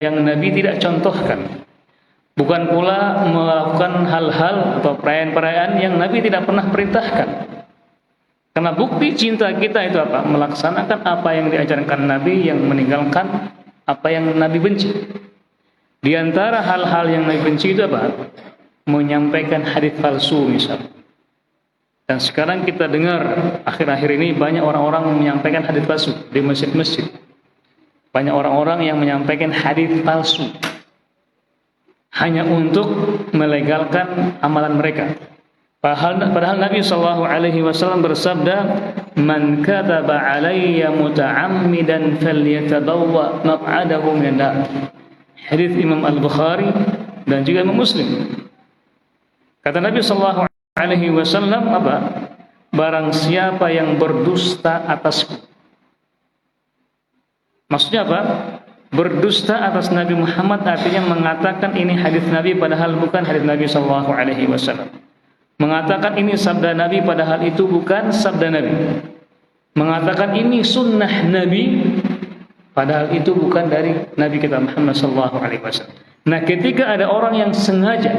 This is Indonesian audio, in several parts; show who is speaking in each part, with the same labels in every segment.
Speaker 1: yang Nabi tidak contohkan. Bukan pula melakukan hal-hal atau perayaan-perayaan yang Nabi tidak pernah perintahkan. Karena bukti cinta kita itu apa? Melaksanakan apa yang diajarkan Nabi, yang meninggalkan apa yang Nabi benci. Di antara hal-hal yang Nabi benci itu apa? Menyampaikan hadis palsu misalnya. Dan sekarang kita dengar akhir-akhir ini banyak orang-orang yang menyampaikan hadis palsu di masjid-masjid. Banyak orang-orang yang menyampaikan hadis palsu hanya untuk melegalkan amalan mereka. Padahal Nabi SAW bersabda, "Man kadzaba 'alayya muta'ammidan falyatabawa maq'adahu minan nar." Hadis Imam Al-Bukhari dan juga Imam Muslim. Kata Nabi SAW apa? Barang siapa yang berdusta atasku. Maksudnya apa? Berdusta atas Nabi Muhammad artinya mengatakan ini hadis Nabi padahal bukan hadis Nabi SAW. Mengatakan ini sabda Nabi padahal itu bukan sabda Nabi. Mengatakan ini sunnah Nabi padahal itu bukan dari Nabi kita Muhammad SAW. Nah, ketika ada orang yang sengaja,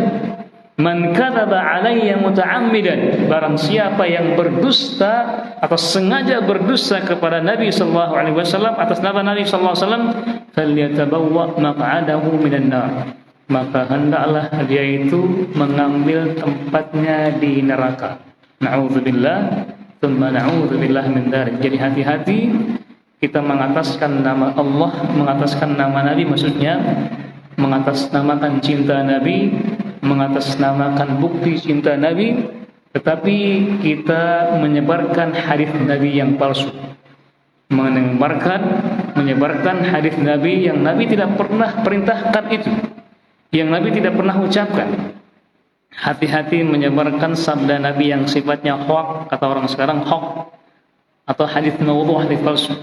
Speaker 1: man kadzaba 'alayya muta'ammidan, barang siapa yang berdusta atau sengaja berdusta kepada Nabi SAW atas nama Nabi SAW, falyatabawwa maq'adahu minan nar, maka hendaklah dia itu mengambil tempatnya di neraka. Na'udzubillah, tsumma na'udzubillah min dzalik. Jadi hati-hati kita mengataskan nama Allah, mengataskan nama Nabi, maksudnya mengatasnamakan cinta Nabi, mengatasnamakan bukti cinta Nabi, tetapi kita menyebarkan hadis Nabi yang palsu, menyebarkan hadis Nabi yang Nabi tidak pernah perintahkan itu, yang Nabi tidak pernah ucapkan. Hati-hati menyebarkan sabda Nabi yang sifatnya hoax, kata orang sekarang hoax, atau hadis maudhu', hadis palsu.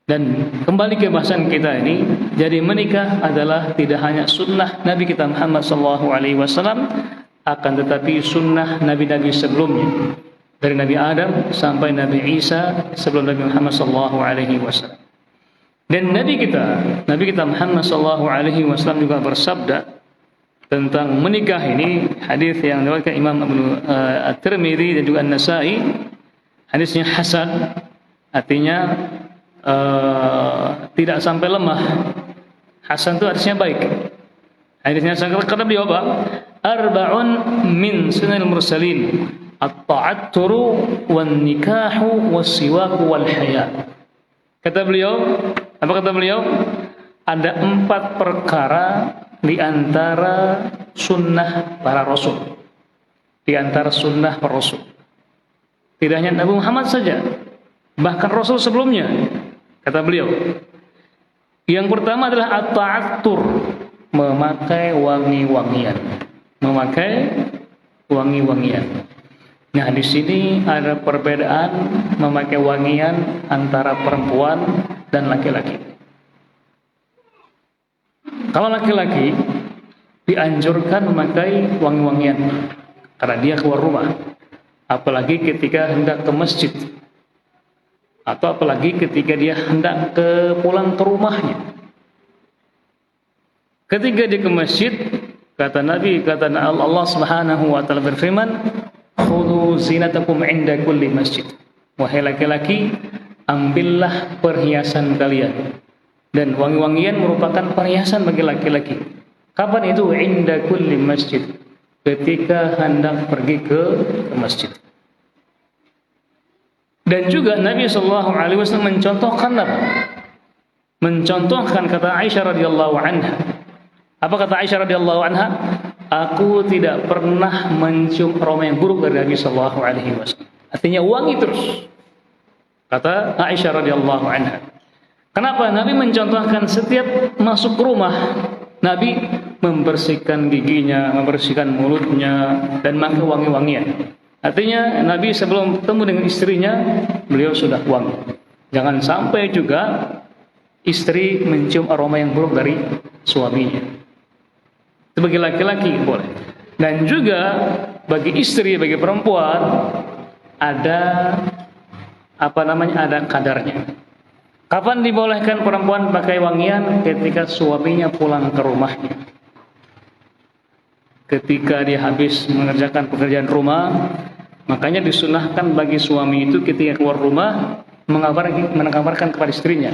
Speaker 1: Dan kembali ke bahasan kita ini, jadi menikah adalah tidak hanya sunnah Nabi kita Muhammad SAW, akan tetapi sunnah Nabi-Nabi sebelumnya, dari Nabi Adam sampai Nabi Isa sebelum Nabi Muhammad SAW. Dan Nabi kita Muhammad SAW juga bersabda tentang menikah ini, hadis yang diriwayatkan Imam At-Tirmidzi dan juga An-Nasa'i, hadisnya hasan, artinya tidak sampai lemah. Hasan itu artinya baik. Hadisnya kata beliau apa? Arba'un min sunnal mursalin, at-ta'atturu wan nikahu was-siwaku wal haya. Kata beliau, apa kata beliau? Ada 4 perkara di antara sunnah para rasul. Di antara sunnah para rasul. Tidak hanya Nabi Muhammad saja, bahkan rasul sebelumnya. Kata beliau, yang pertama adalah at-ta'attur, memakai wangi-wangian. Nah, di sini ada perbedaan memakai wangian antara perempuan dan laki-laki. Kalau laki-laki dianjurkan memakai wangi-wangian karena dia keluar rumah, apalagi ketika hendak ke masjid, atau apalagi ketika dia hendak pulang ke rumahnya. Ketika dia ke masjid, kata Allah Subhanahu wa taala berfirman, "Khudhu zinatakum 'inda kulli masjid." Wahai laki-laki, ambillah perhiasan kalian. Dan wangi-wangian merupakan perhiasan bagi laki-laki. Kapan itu? 'Inda kulli masjid, ketika hendak pergi ke masjid. Dan juga Nabi SAW mencontohkan apa? Mencontohkan kata Aisyah radhiyallahu anha. Apa kata Aisyah radhiyallahu anha? Aku tidak pernah mencium aroma yang buruk dari Nabi SAW. Artinya wangi terus. Kata Aisyah radhiyallahu anha. Kenapa? Nabi mencontohkan setiap masuk rumah, Nabi membersihkan giginya, membersihkan mulutnya, dan memakai wangi-wangian. Artinya Nabi sebelum bertemu dengan istrinya, beliau sudah wangi. Jangan sampai juga istri mencium aroma yang buruk dari suaminya. Sebagai laki-laki boleh. Dan juga bagi istri, bagi perempuan ada ada kadarnya. Kapan dibolehkan perempuan pakai wangian? Ketika suaminya pulang ke rumahnya. Ketika dia habis mengerjakan pekerjaan rumah, makanya disunahkan bagi suami itu ketika keluar rumah mengabarkan kepada istrinya.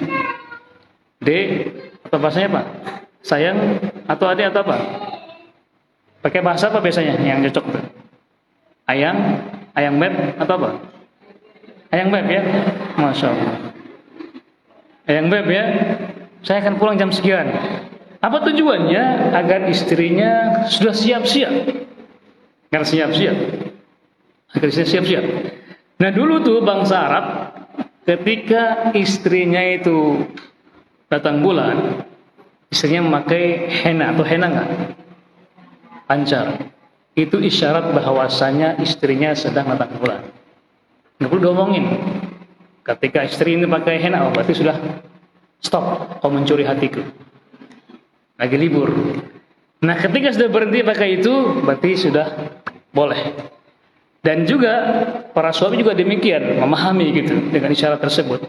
Speaker 1: Dek, atau bahasanya apa? Sayang, atau adik, atau apa? Pakai bahasa apa biasanya yang cocok tuh? Ayang beb, atau apa? Ayang beb ya? Masya Allah. Ayang beb ya, saya akan pulang jam sekian. Apa tujuannya? Agar istrinya sudah siap-siap. Agar siap-siap. Agar istrinya siap-siap. Nah dulu tuh bangsa Arab, ketika istrinya itu datang bulan, istrinya memakai henna atau henna enggak? Pancar. Itu isyarat bahwasanya istrinya sedang datang bulan. Nggak perlu diomongin. Ketika istri ini pakai henna, oh berarti sudah stop, kau mencuri hatiku. Lagi libur. Nah ketika sudah berhenti pakai itu, berarti sudah boleh. Dan juga para suami juga demikian, memahami gitu dengan isyarat tersebut.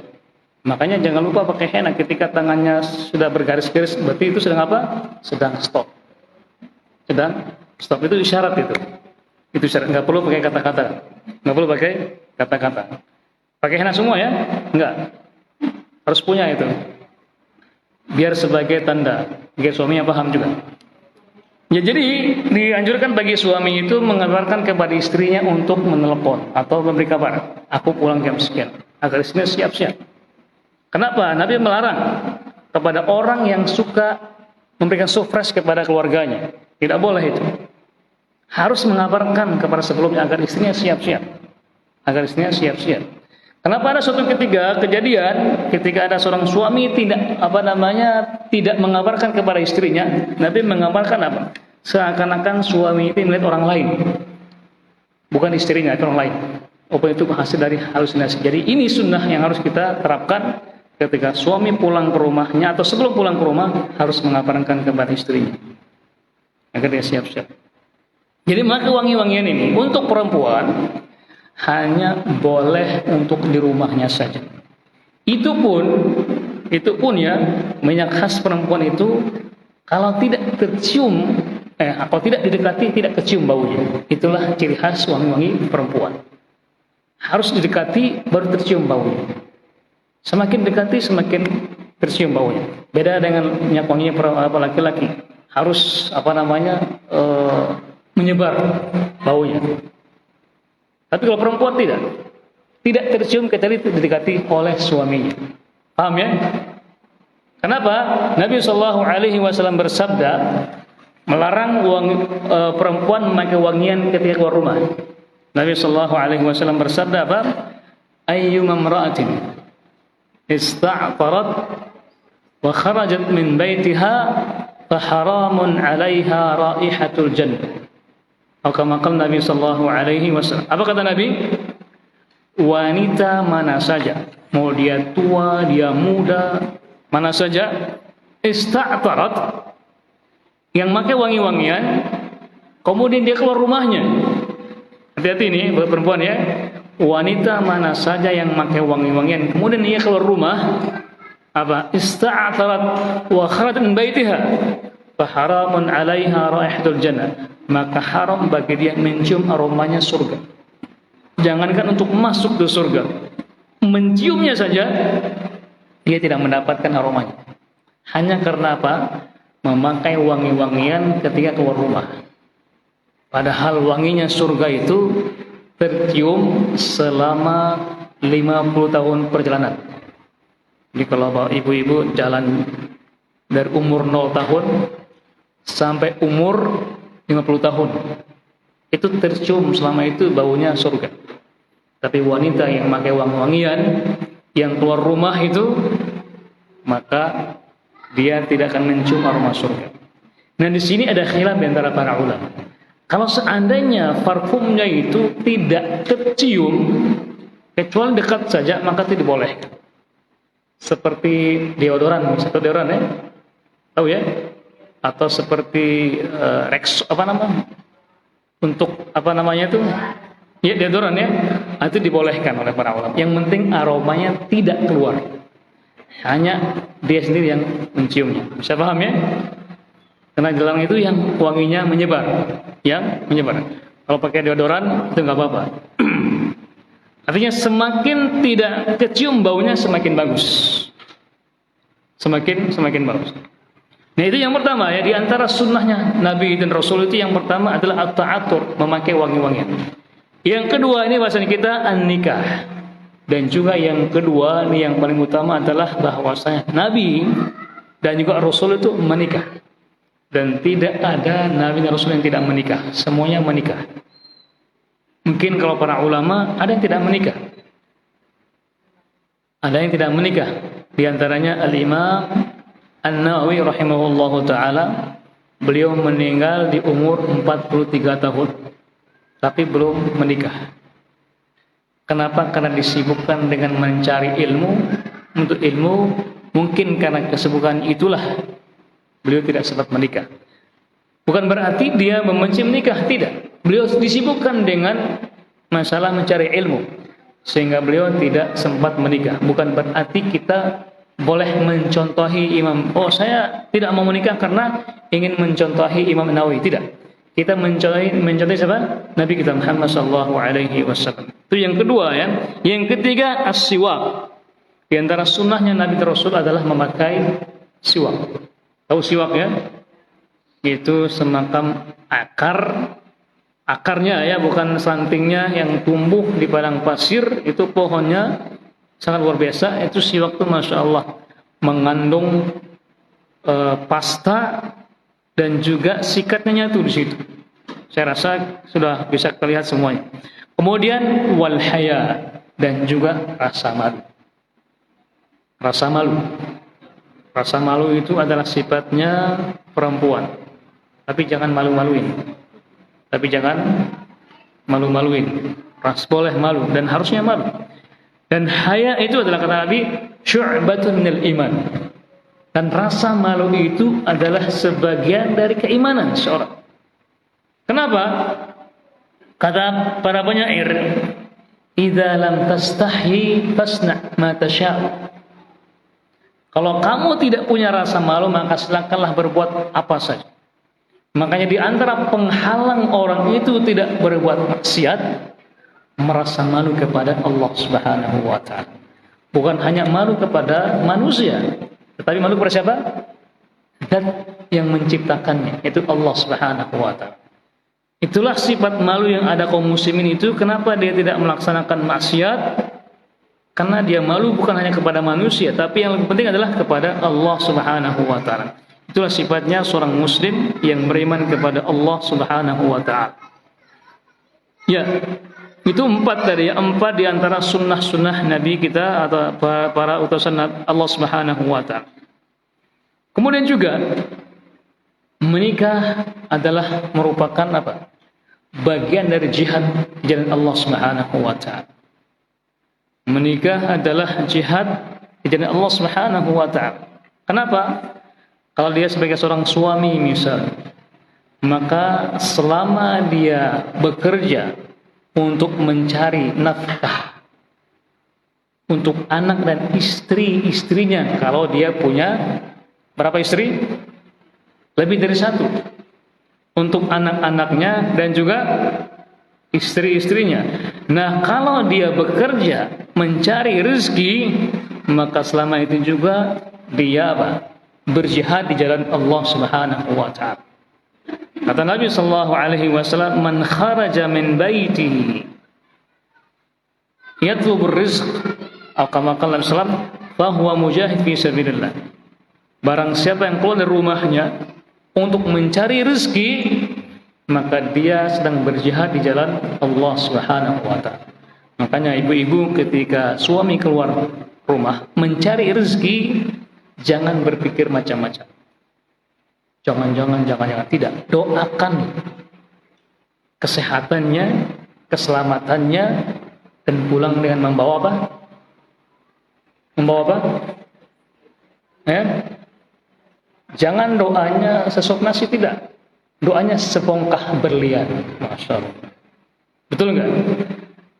Speaker 1: Makanya jangan lupa pakai henna ketika tangannya sudah bergaris-garis, berarti itu sedang apa? Sedang stop. Sedang stop, itu isyarat itu. Itu isyarat, nggak perlu pakai kata-kata. Nggak perlu pakai kata-kata. Pakai henna semua ya? Enggak. Harus punya itu. Biar sebagai tanda, biar suaminya paham juga. Ya jadi dianjurkan bagi suami itu mengabarkan kepada istrinya untuk menelepon atau memberi kabar, aku pulang jam sekian, agar istrinya siap-siap. Kenapa? Nabi melarang kepada orang yang suka memberikan surprise kepada keluarganya. Tidak boleh itu. Harus mengabarkan kepada sebelumnya agar istrinya siap-siap. Agar istrinya siap-siap. Kenapa ada suatu kejadian ketika ada seorang suami tidak mengabarkan kepada istrinya, Nabi mengabarkan apa? Seakan-akan suami itu melihat orang lain, bukan istrinya, itu orang lain. Itu hasil dari halusinasi. Jadi ini sunnah yang harus kita terapkan ketika suami pulang ke rumahnya atau sebelum pulang ke rumah harus mengabarkan kepada istrinya agar dia siap-siap. Jadi maka wangi-wangian ini untuk perempuan hanya boleh untuk di rumahnya saja. Itu pun ya, minyak khas perempuan itu kalau tidak tercium, kalau tidak didekati tidak kecium baunya. Itulah ciri khas wangi-wangi perempuan. Harus didekati baru tercium baunya. Semakin dekati semakin tercium baunya. Beda dengan minyak wanginya laki-laki. Harus menyebar baunya. Tapi kalau perempuan tidak tercium kecuali didekati oleh suaminya. Paham ya? Kenapa? Nabi SAW bersabda melarang perempuan memakai wangian ketika keluar rumah. Nabi SAW bersabda apa? Ayyuma imra'atin ista'tarat wa kharajat min baitiha fa haramun 'alaiha raihatul jannah. Kama qala Nabi sallallahu alaihi wasallam. Apa kata Nabi? Wanita mana saja, mau dia tua, dia muda, mana saja, ista'tarat, yang pakai wangi-wangian, kemudian dia keluar rumahnya. Hati-hati ini buat perempuan ya. Wanita mana saja yang pakai wangi-wangian, kemudian dia keluar rumah, apa? Ista'tarat wa kharajat min baitiha, fa haramun 'alaiha raihatul jannah. Maka haram bagi dia mencium aromanya surga. Jangankan untuk masuk ke surga, menciumnya saja dia tidak mendapatkan aromanya. Hanya karena apa? Memakai wangi-wangian ketika keluar rumah. Padahal wanginya surga itu tercium selama 50 tahun perjalanan. Jadi kalau ibu-ibu jalan dari umur 0 tahun sampai umur 50 tahun, itu tercium selama itu baunya surga. Tapi wanita yang pakai wangi-wangian yang keluar rumah itu, maka dia tidak akan mencium aroma surga. Nah di sini ada khilaf antara para ulama. Kalau seandainya parfumnya itu tidak tercium kecuali dekat saja, maka tidak boleh. Seperti deodoran, satu deodoran ya, tahu ya? Atau seperti untuk ya deodoran ya, itu dibolehkan oleh para ulama. Yang penting aromanya tidak keluar. Hanya dia sendiri yang menciumnya. Bisa paham ya? Karena gelang itu yang wanginya menyebar, yang menyebar. Kalau pakai deodoran itu nggak apa-apa. Artinya semakin tidak kecium baunya semakin bagus. Semakin bagus. Nah itu yang pertama ya, di antara sunnahnya Nabi dan Rasul itu yang pertama adalah at-ta'atur, memakai wangi-wangian. Yang kedua ini bahasa kita an-nikah. Dan juga yang kedua ini yang paling utama adalah bahwasanya Nabi dan juga Rasul itu menikah. Dan tidak ada Nabi dan Rasul yang tidak menikah, semuanya menikah. Mungkin kalau para ulama ada yang tidak menikah. Ada yang tidak menikah. Di antaranya Al-Imam An-Nawawi rahimahullahu ta'ala, beliau meninggal di umur 43 tahun tapi belum menikah. Kenapa? Karena disibukkan dengan mencari ilmu. Untuk ilmu, mungkin karena kesibukan itulah beliau tidak sempat menikah. Bukan berarti dia membenci menikah, tidak. Beliau disibukkan dengan masalah mencari ilmu sehingga beliau tidak sempat menikah. Bukan berarti kita boleh mencontohi imam. Oh, saya tidak mau menikah karena ingin mencontohi Imam Nawawi. Tidak. Kita mencontohi siapa? Nabi kita Muhammad sallallahu alaihi wasallam. Itu yang kedua ya. Yang ketiga as-siwak. Di antara sunnahnya Nabi dan Rasul adalah memakai siwak. Tahu siwak ya? Itu semacam akarnya ya, bukan santingnya yang tumbuh di padang pasir. Itu pohonnya sangat luar biasa. Itu siwak itu masya Allah mengandung pasta dan juga sikatnya nyatu di situ. Saya rasa sudah bisa terlihat semuanya. Kemudian wal haya, dan juga rasa malu. Rasa malu. Rasa malu itu adalah sifatnya perempuan. Tapi jangan malu-maluin. Boleh malu dan harusnya malu. Dan haya itu adalah kata Nabi syu'batun minal iman. Dan rasa malu itu adalah sebagian dari keimanan seorang. Kenapa? Kata para penyair, idza lam tastahi fasna ma tasha'. Kalau kamu tidak punya rasa malu, maka silakanlah berbuat apa saja. Makanya di antara penghalang orang itu tidak berbuat maksiat, merasa malu kepada Allah Subhanahu wa ta'ala. Bukan hanya malu kepada manusia, tetapi malu kepada siapa? Dan yang menciptakannya, itu Allah Subhanahu wa ta'ala. Itulah sifat malu yang ada kaum muslimin itu. Kenapa dia tidak melaksanakan maksiat? Karena dia malu bukan hanya kepada manusia, tapi yang lebih penting adalah kepada Allah Subhanahu wa ta'ala. Itulah sifatnya seorang muslim yang beriman kepada Allah Subhanahu wa ta'ala. Ya, itu empat tadi, empat di antara sunnah-sunnah Nabi kita atau para utusan Allah Subhanahu wa ta'ala. Kemudian juga menikah adalah merupakan apa? Bagian dari jihad di jalan Allah Subhanahu wa ta'ala. Menikah adalah jihad di jalan Allah Subhanahu wa ta'ala. Kenapa? Kalau dia sebagai seorang suami misal, maka selama dia bekerja untuk mencari nafkah untuk anak dan istri-istrinya, kalau dia punya berapa istri? Lebih dari satu. Untuk anak-anaknya dan juga istri-istrinya. Nah, kalau dia bekerja mencari rezeki, maka selama itu juga dia apa? Berjihad di jalan Allah Subhanahu wa ta'ala. Kata Nabi sallallahu alaihi wasallam, "Man kharaja min baitihi yatlubur rizq," atau kama qala Nabi sallallahu alaihi wasallam, "fa huwa mujahid fi sabilillah." Barang siapa yang keluar dari rumahnya untuk mencari rezeki, maka dia sedang berjihad di jalan Allah Subhanahu wa ta'ala. Makanya ibu-ibu ketika suami keluar rumah mencari rezeki, jangan berpikir macam-macam. Jangan, tidak. Doakan kesehatannya, keselamatannya, dan pulang dengan membawa apa? Membawa apa? Ya? Jangan doanya sesop nasi, tidak. Doanya sebongkah berlian. Masya Allah. Betul nggak?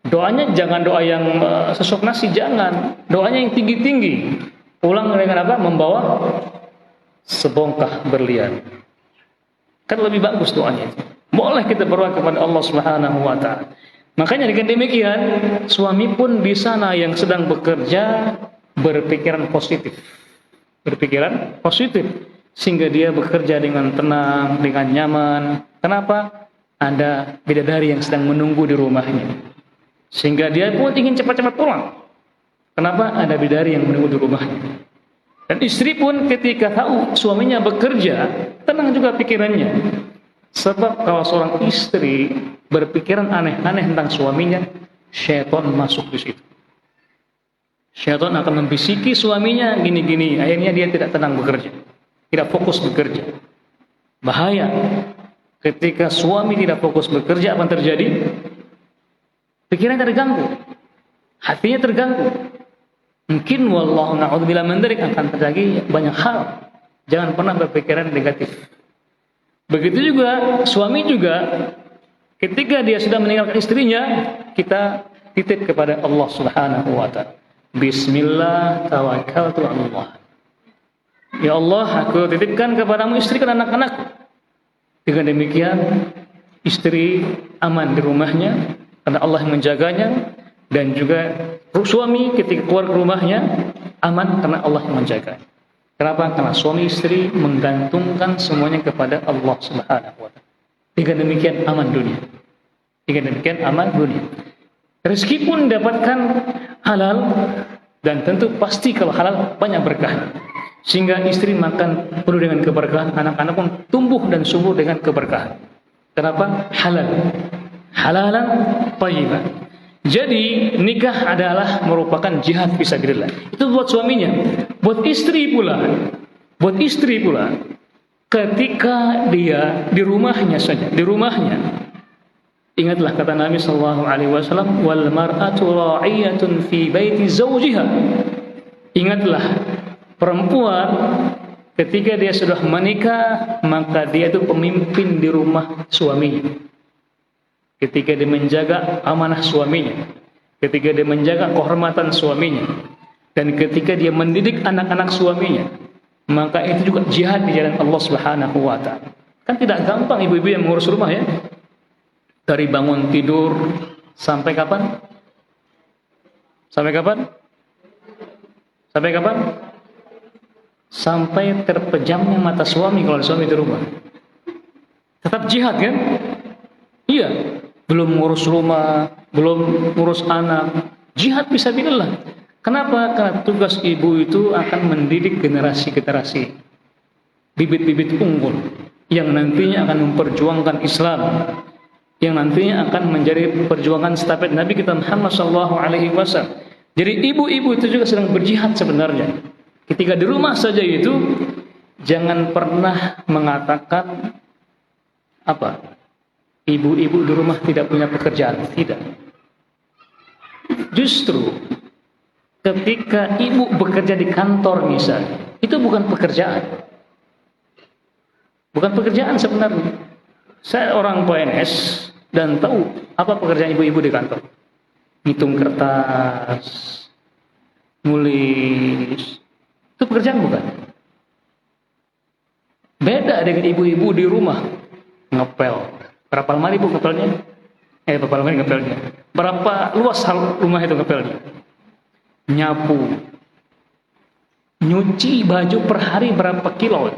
Speaker 1: Doanya jangan doa yang sesop nasi, jangan. Doanya yang tinggi-tinggi. Pulang dengan apa? Membawa sebongkah berlian. Kan lebih bagus doanya itu. Boleh kita berdoa kepada Allah Subhanahu wa taala. Makanya dengan demikian, suami pun di sana yang sedang bekerja berpikiran positif. Berpikiran positif sehingga dia bekerja dengan tenang, dengan nyaman. Kenapa? Ada bidadari yang sedang menunggu di rumahnya. Sehingga dia pun ingin cepat-cepat pulang. Kenapa? Ada bidadari yang menunggu di rumahnya. Dan istri pun ketika tahu suaminya bekerja, tenang juga pikirannya. Sebab kalau seorang istri berpikiran aneh-aneh tentang suaminya, syaitan masuk di situ. Syaitan akan membisiki suaminya gini-gini, akhirnya dia tidak tenang bekerja, tidak fokus bekerja. Bahaya. Ketika suami tidak fokus bekerja, apa yang terjadi? Pikirannya terganggu, hatinya terganggu. Mungkin wallahu na'udzubillah min dzalik akan terjadi banyak hal. Jangan pernah berpikiran negatif. Begitu juga suami juga ketika dia sudah meninggalkan istrinya, kita titip kepada Allah Subhanahu wa taala. Bismillah tawakkaltu 'ala Allah. Ya Allah, aku titipkan kepadamu istri dan anak-anakku. Dengan demikian istri aman di rumahnya karena Allah yang menjaganya, dan juga suami ketika keluar ke rumahnya aman karena Allah yang menjaganya. Kenapa? Karena suami istri menggantungkan semuanya kepada Allah Subhanahu wa taala. Dengan demikian aman dunia. Dengan demikian aman dunia. Rezeki pun dapatkan halal, dan tentu pasti kalau halal banyak berkah. Sehingga istri makan penuh dengan keberkahan, anak-anak pun tumbuh dan subur dengan keberkahan. Kenapa? Halal. Halalan thayyiban. Jadi nikah adalah merupakan jihad fisabilillah. Itu buat suaminya, buat istri pula. Buat istri pula. Ketika dia di rumahnya saja, di rumahnya. Ingatlah kata Nabi sallallahu alaihi wasallam, wal mar'atu ra'iyatun fi baiti zawjiha. Ingatlah, perempuan ketika dia sudah menikah, maka dia itu pemimpin di rumah suaminya. Ketika dia menjaga amanah suaminya, ketika dia menjaga kehormatan suaminya, dan ketika dia mendidik anak-anak suaminya, maka itu juga jihad di jalan Allah Subhanahu wa taala. Kan tidak gampang ibu-ibu yang mengurus rumah ya. Dari bangun tidur sampai kapan? Sampai kapan? Sampai kapan? Sampai terpejamnya mata suami kalau suami di rumah. Tetap jihad kan? Iya. Belum ngurus rumah, belum ngurus anak, jihad fisabilillah. Kenapa? Karena tugas ibu itu akan mendidik generasi-generasi, bibit-bibit unggul yang nantinya akan memperjuangkan Islam, yang nantinya akan menjadi perjuangan stafet Nabi kita Muhammad SAW. Jadi ibu-ibu itu juga sedang berjihad sebenarnya. Ketika di rumah saja itu, jangan pernah mengatakan apa? Ibu-ibu di rumah tidak punya pekerjaan. Tidak. Justru ketika ibu bekerja di kantor misalnya, itu bukan pekerjaan. Bukan pekerjaan sebenarnya. Saya orang PNS dan tahu apa pekerjaan ibu-ibu di kantor. Ngitung kertas, nulis. Itu pekerjaan bukan? Beda dengan ibu-ibu di rumah. Ngepel. Berapa lemari bu ngepelnya? Berapa lemari ngepelnya? Berapa luas rumah itu ngepelnya? Nyapu. Nyuci baju per hari berapa kilo?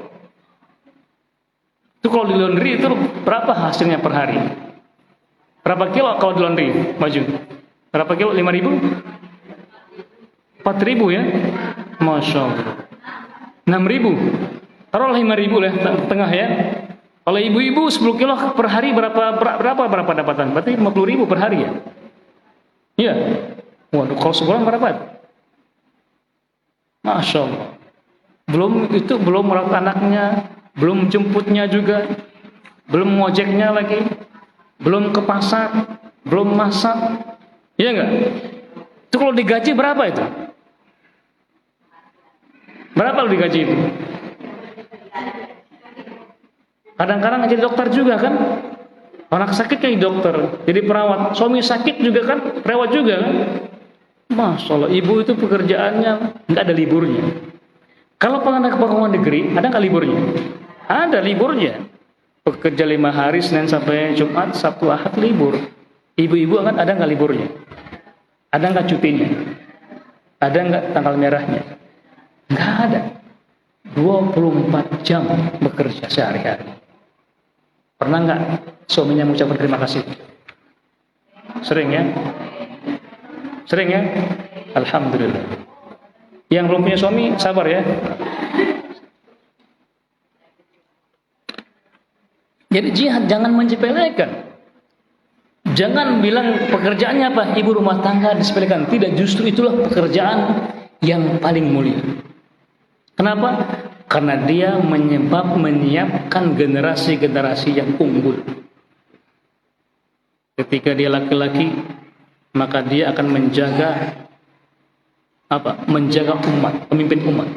Speaker 1: Itu kalau di laundry itu berapa hasilnya per hari? Berapa kilo kalau di laundry baju? Berapa kilo? 5.000? 4.000 ya? Masya Allah. 6.000? Taruhlah 5.000 lah tengah ya. Kalau ibu-ibu 10 kilo per hari berapa dapatan? Berarti 50.000 per hari ya? Iya. Waduh, kalau sebulan berapa? Masya Allah. Belum merawat anaknya, belum jemputnya juga, belum ngojeknya lagi, belum ke pasar, belum masak. Iya enggak? Itu kalau digaji berapa itu? Berapa kalau digaji itu? Kadang-kadang jadi dokter juga kan, anak sakit jadi dokter, jadi perawat, suami sakit juga kan, perawat juga kan. Masya Allah, ibu itu pekerjaannya nggak ada liburnya. Kalau pegawai negeri, ada nggak liburnya? Ada liburnya. Bekerja 5 hari, Senin sampai Jumat, Sabtu, Ahad libur. Ibu-ibu kan ada nggak liburnya? Ada nggak cutinya? Ada nggak tanggal merahnya? Nggak ada. 24 jam bekerja sehari-hari. Pernah nggak suaminya mengucapkan terima kasih? Sering ya? Sering ya? Alhamdulillah. Yang belum punya suami, sabar ya. Jadi jihad jangan menyepelekan. Jangan bilang pekerjaannya apa, ibu rumah tangga disepelekan. Tidak, justru itulah pekerjaan yang paling mulia. Kenapa? Karena dia menyiapkan generasi-generasi yang unggul. Ketika dia laki-laki, maka dia akan menjaga menjaga umat, pemimpin umat.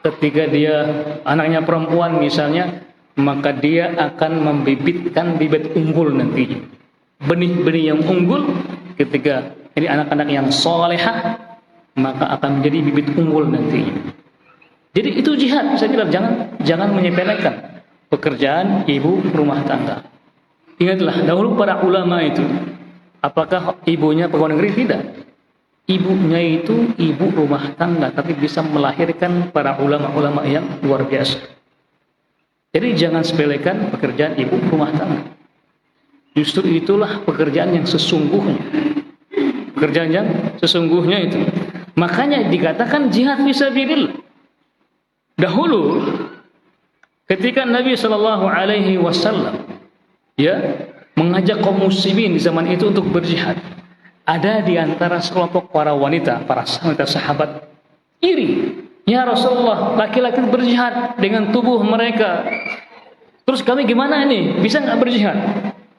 Speaker 1: Ketika dia anaknya perempuan misalnya, maka dia akan membibitkan bibit unggul nantinya. Benih-benih yang unggul, ketika ini anak-anak yang solehah, maka akan menjadi bibit unggul nantinya. Jadi itu jihad, saya kira jangan menyepelekan pekerjaan ibu rumah tangga. Ingatlah, dahulu para ulama itu, apakah ibunya pegawai negeri? Tidak. Ibunya itu ibu rumah tangga, tapi bisa melahirkan para ulama-ulama yang luar biasa. Jadi jangan sepelekan pekerjaan ibu rumah tangga. Justru itulah pekerjaan yang sesungguhnya. Pekerjaan yang sesungguhnya itu. Makanya dikatakan jihad fisabilillah. Dahulu ketika Nabi Shallallahu Alaihi Wasallam mengajak kaum muslimin di zaman itu untuk berjihad, ada di antara sekelompok para wanita, para sahabat iri. Ya Rasulullah, laki-laki berjihad dengan tubuh mereka. Terus kami gimana ini? Bisa nggak berjihad?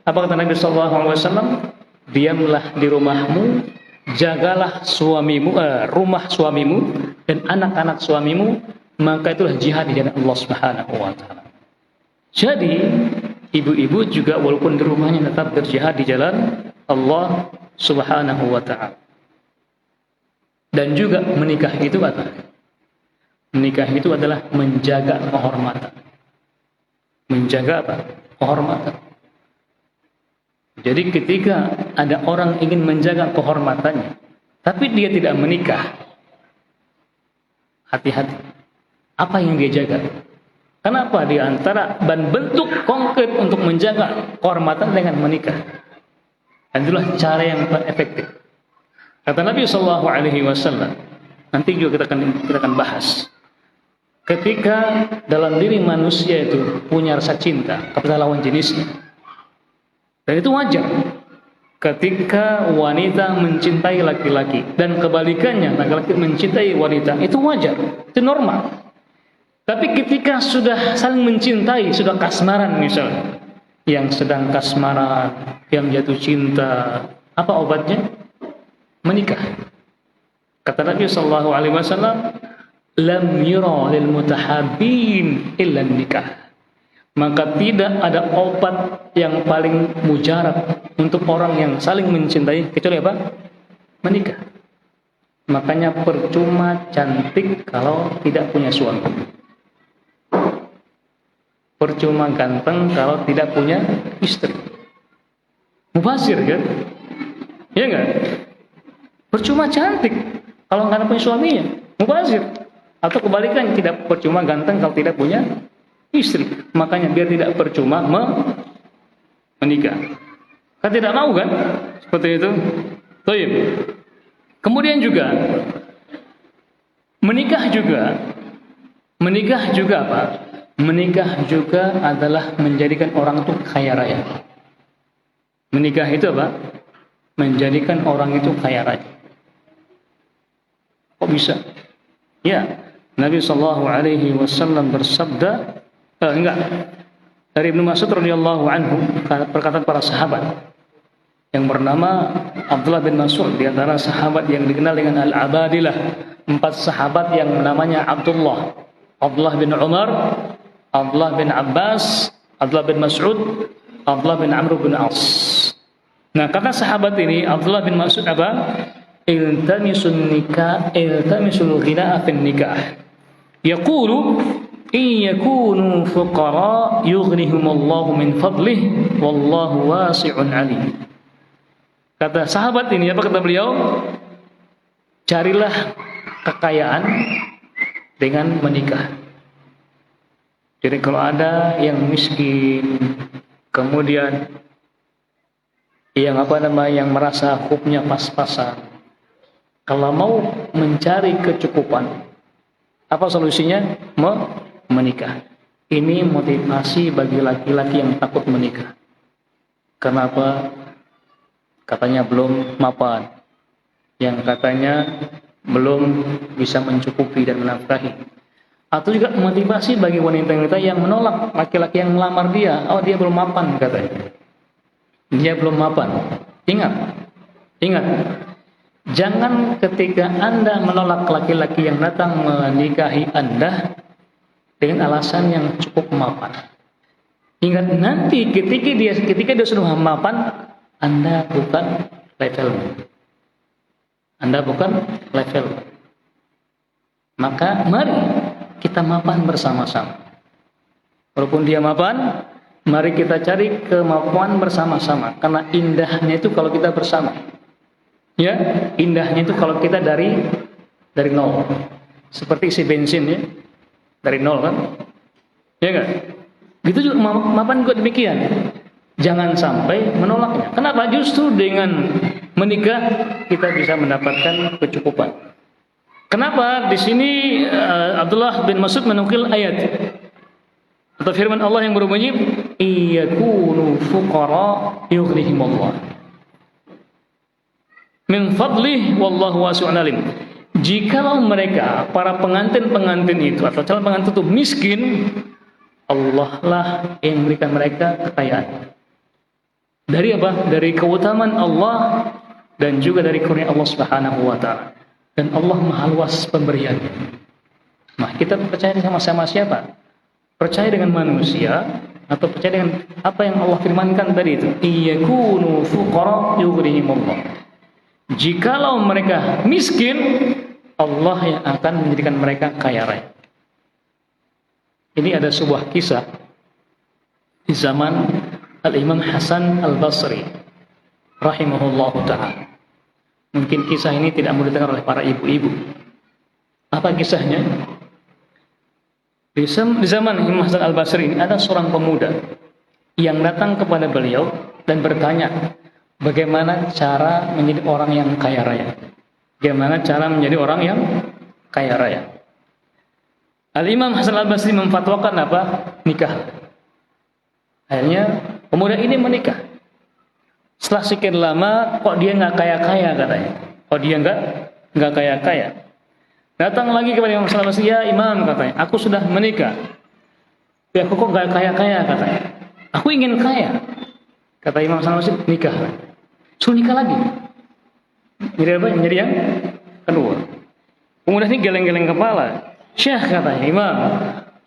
Speaker 1: Apa kata Nabi Shallallahu Alaihi Wasallam? Diamlah di rumahmu, jagalah suamimu, rumah suamimu dan anak-anak suamimu, maka itulah jihad di jalan Allah Subhanahu Wa Taala. Jadi ibu-ibu juga walaupun di rumahnya tetap berjihad di jalan Allah Subhanahu Wa Taala. Dan juga menikah itu apa? Menikah itu adalah menjaga kehormatan. Menjaga apa? Kehormatan. Jadi ketika ada orang ingin menjaga kehormatannya, tapi dia tidak menikah, hati-hati. Apa yang dia jaga? Kenapa? Di antara dan bentuk konkret untuk menjaga kehormatan dengan menikah. Dan itulah cara yang efektif. Kata Nabi Shallallahu Alaihi Wasallam, nanti juga kita akan bahas. Ketika dalam diri manusia itu punya rasa cinta kepada lawan jenisnya, dan itu wajar. Ketika wanita mencintai laki-laki dan kebalikannya, laki-laki mencintai wanita, itu wajar, itu normal. Tapi ketika sudah saling mencintai, sudah kasmaran misalnya, yang sedang kasmaran, yang jatuh cinta, apa obatnya? Menikah. Kata Nabi Sallallahu Alaihi Wasallam, lam yura lil mutahabbin illa nikah. Maka tidak ada obat yang paling mujarab untuk orang yang saling mencintai kecuali apa? Menikah. Makanya percuma cantik kalau tidak punya suami. Percuma ganteng kalau tidak punya istri. Mubazir kan? Ya enggak? Percuma cantik kalau nggak punya suaminya. Mubazir. Atau kebalikan, tidak percuma ganteng kalau tidak punya istri. Makanya biar tidak percuma menikah. Kan tidak mau kan? Seperti itu. Baik. Kemudian juga menikah juga apa? Menikah juga adalah menjadikan orang itu kaya raya. Menikah itu apa? Menjadikan orang itu kaya raya. Kok bisa? Ya, Nabi Shallallahu Alaihi Wasallam bersabda, dari Ibnu Mas'ud radhiyallahu anhu, perkataan para sahabat yang bernama Abdullah bin Mas'ud, di antara sahabat yang dikenal dengan Al-Abadilah, 4 sahabat yang namanya Abdullah bin Umar, Abdullah bin Abbas, Abdullah bin Mas'ud, Abdullah bin Amr bin As. Nah, kata sahabat ini, Abdullah bin Mas'ud apa? Iltamisul ghina'a fin nikah. Yaqulu iyakunu fuqara yughnihumullahu min fadlih wallahu wasi'un alim. Kata sahabat ini, apa kata beliau? Carilah kekayaan dengan menikah. Jadi kalau ada yang miskin, kemudian yang yang merasa hidupnya pas-pasan, kalau mau mencari kecukupan, apa solusinya? Menikah. Ini motivasi bagi laki-laki yang takut menikah. Kenapa? Katanya belum mapan, yang katanya belum bisa mencukupi dan menafkahi. Atau juga motivasi bagi wanita-wanita yang menolak laki-laki yang melamar dia. Oh, dia belum mapan katanya. Dia belum mapan. Ingat. Jangan ketika Anda menolak laki-laki yang datang menikahi Anda dengan alasan yang cukup mapan. Ingat, nanti ketika dia sudah mapan, Anda bukan levelmu. Maka mari kita mapan bersama-sama. Walaupun dia mapan, mari kita cari kemampuan bersama-sama. Karena indahnya itu kalau kita bersama. Ya, indahnya itu kalau kita dari nol. Seperti isi bensin ya. Dari nol kan? Ya enggak? Gitu juga mapan juga demikian. Jangan sampai menolaknya. Kenapa? Justru dengan menikah kita bisa mendapatkan kecukupan. Kenapa? Di sini Abdullah bin Mas'ud menukil ayat atau firman Allah yang berbunyi iyakunu fuqara yughnihimullah min fadlih wallahu wasi'un alim. Jikalau mereka para pengantin itu atau calon pengantin itu miskin, Allah lah yang memberikan mereka kekayaan. Dari apa? Dari keutamaan Allah dan juga dari kurnia Allah Subhanahu wa taala. Dan Allah Maha luas pemberiannya. Nah, kita percaya sama siapa? Percaya dengan manusia atau percaya dengan apa yang Allah firmankan tadi itu? Iyakunu fuqara yughnihimullah. Jikalau mereka miskin, Allah yang akan menjadikan mereka kaya raya. Ini ada sebuah kisah di zaman Al-Imam Hasan Al-Basri rahimahullahu ta'ala. Mungkin kisah ini tidak mudah didengar oleh para ibu-ibu. Apa kisahnya? Di zaman Imam Hasan Al-Basri ini ada seorang pemuda yang datang kepada beliau dan bertanya, bagaimana cara menjadi orang yang kaya raya? Bagaimana cara menjadi orang yang kaya raya? Al-Imam Hasan Al-Basri memfatwakan apa? Nikah. Akhirnya pemuda ini menikah. Setelah sekian lama, kok dia nggak kaya-kaya katanya. Kok dia nggak kaya-kaya. Datang lagi kepada Imam Hasan Al-Basri, ya Imam katanya, aku sudah menikah. Ya aku kok nggak kaya-kaya katanya. Aku ingin kaya. Kata Imam Hasan Al-Basri, nikah. Suruh nikah lagi. Jadi apa? Menjadi yang kedua. Pemuda ini geleng-geleng kepala. Syekh katanya, Imam,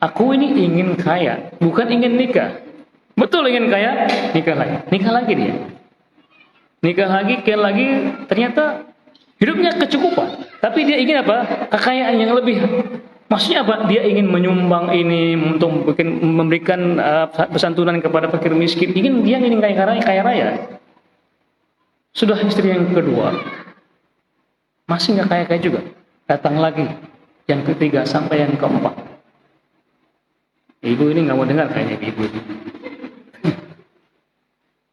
Speaker 1: aku ini ingin kaya, bukan ingin nikah. Betul ingin kaya, nikah lagi. Nikah lagi dia. Nikah lagi, ternyata hidupnya kecukupan. Tapi dia ingin apa? Kekayaan yang lebih. Maksudnya apa? Dia ingin menyumbang ini untuk memberikan pesantunan kepada fakir miskin. Dia ingin kaya raya. Sudah istri yang kedua, masih nggak kaya juga. Datang lagi yang ketiga sampai yang keempat. Ibu ini nggak mau dengar kayaknya ibu ini.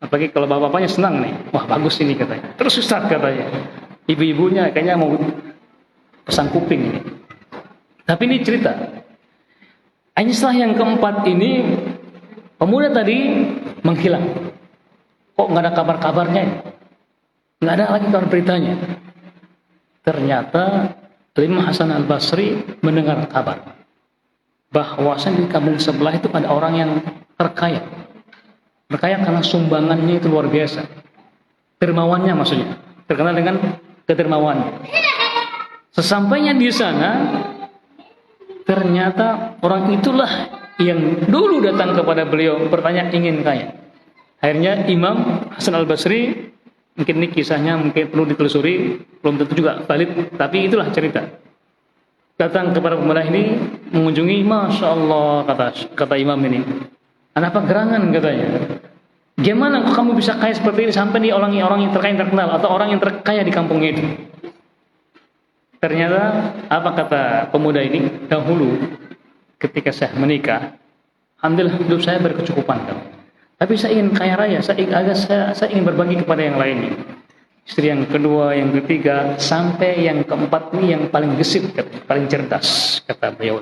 Speaker 1: Apalagi kalau bapak-bapaknya senang nih, wah bagus ini katanya. Terus Ustaz katanya, ibu-ibunya kayaknya mau pesan kuping ini. Tapi ini cerita. Hanya setelah yang keempat ini, pemuda tadi menghilang. Kok nggak ada kabar-kabarnya? Nggak ada lagi kabar beritanya. Ternyata Imam Hasan Al-Basri mendengar kabar bahwasan di kampung sebelah itu ada orang yang terkaya. Berkaya karena sumbangannya itu luar biasa. Dermawannya maksudnya. Terkenal dengan kedermawannya. Sesampainya di sana, ternyata orang itulah yang dulu datang kepada beliau bertanya ingin kaya. Akhirnya Imam Hasan Al-Basri, mungkin ini kisahnya mungkin perlu ditelusuri, belum tentu juga valid, tapi itulah cerita. datang kepada pemuda ini mengunjungi, Masya Allah, kata imam ini. Ada apa gerangan katanya? Gimana kamu bisa kaya seperti ini sampai di orang yang terkenal atau orang yang terkaya di kampung itu? Ternyata apa kata pemuda ini? Dahulu ketika saya menikah, alhamdulillah hidup saya berkecukupan. Tapi saya ingin kaya raya, saya ingin berbagi kepada yang lainnya. Istri yang kedua, yang ketiga, sampai yang keempat ini yang paling gesit, paling cerdas, kata beliau.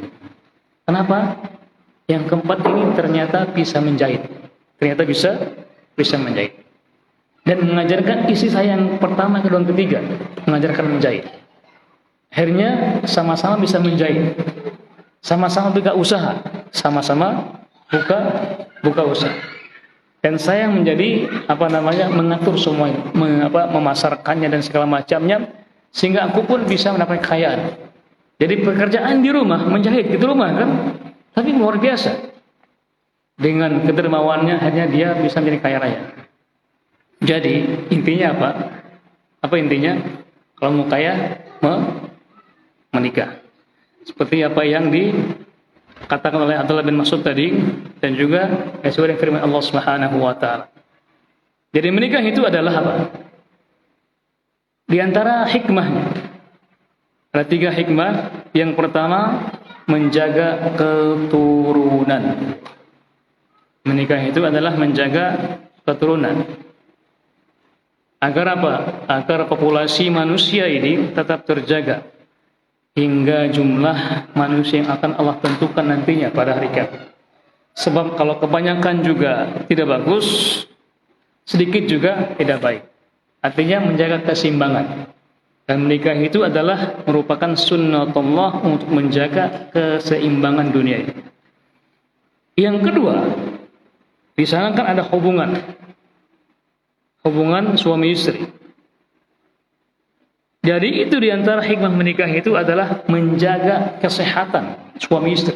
Speaker 1: Kenapa? Yang keempat ini ternyata bisa menjahit. Ternyata bisa menjahit. Dan mengajarkan istri saya yang pertama, kedua, dan ketiga, mengajarkan menjahit. Akhirnya sama-sama bisa menjahit. Sama-sama buka usaha, sama-sama buka usaha. Dan saya menjadi mengatur semuanya, memasarkannya dan segala macamnya, sehingga aku pun bisa mendapat kekayaan. Jadi pekerjaan di rumah, menjahit di rumah kan, tapi luar biasa. Dengan kedermawannya akhirnya dia bisa menjadi kaya raya. Jadi intinya apa? Apa intinya? Kalau mau kaya, menikah. Seperti apa yang dikatakan oleh Abdullah bin Mas'ud tadi, dan juga sesuai dengan firman Allah Subhanahu wa taala. Jadi menikah itu adalah apa? Di antara hikmahnya ada 3 hikmah. Yang pertama, menjaga keturunan. Menikah itu adalah menjaga keturunan. Agar apa? Agar populasi manusia ini tetap terjaga hingga jumlah manusia yang akan Allah tentukan nantinya pada hari kiamat. Sebab kalau kebanyakan juga tidak bagus, sedikit juga tidak baik. Artinya menjaga keseimbangan. Dan menikah itu adalah merupakan sunnatullah untuk menjaga keseimbangan dunia ini. Yang kedua, di sana kan ada hubungan suami istri. Jadi itu diantara hikmah menikah itu adalah menjaga kesehatan suami istri.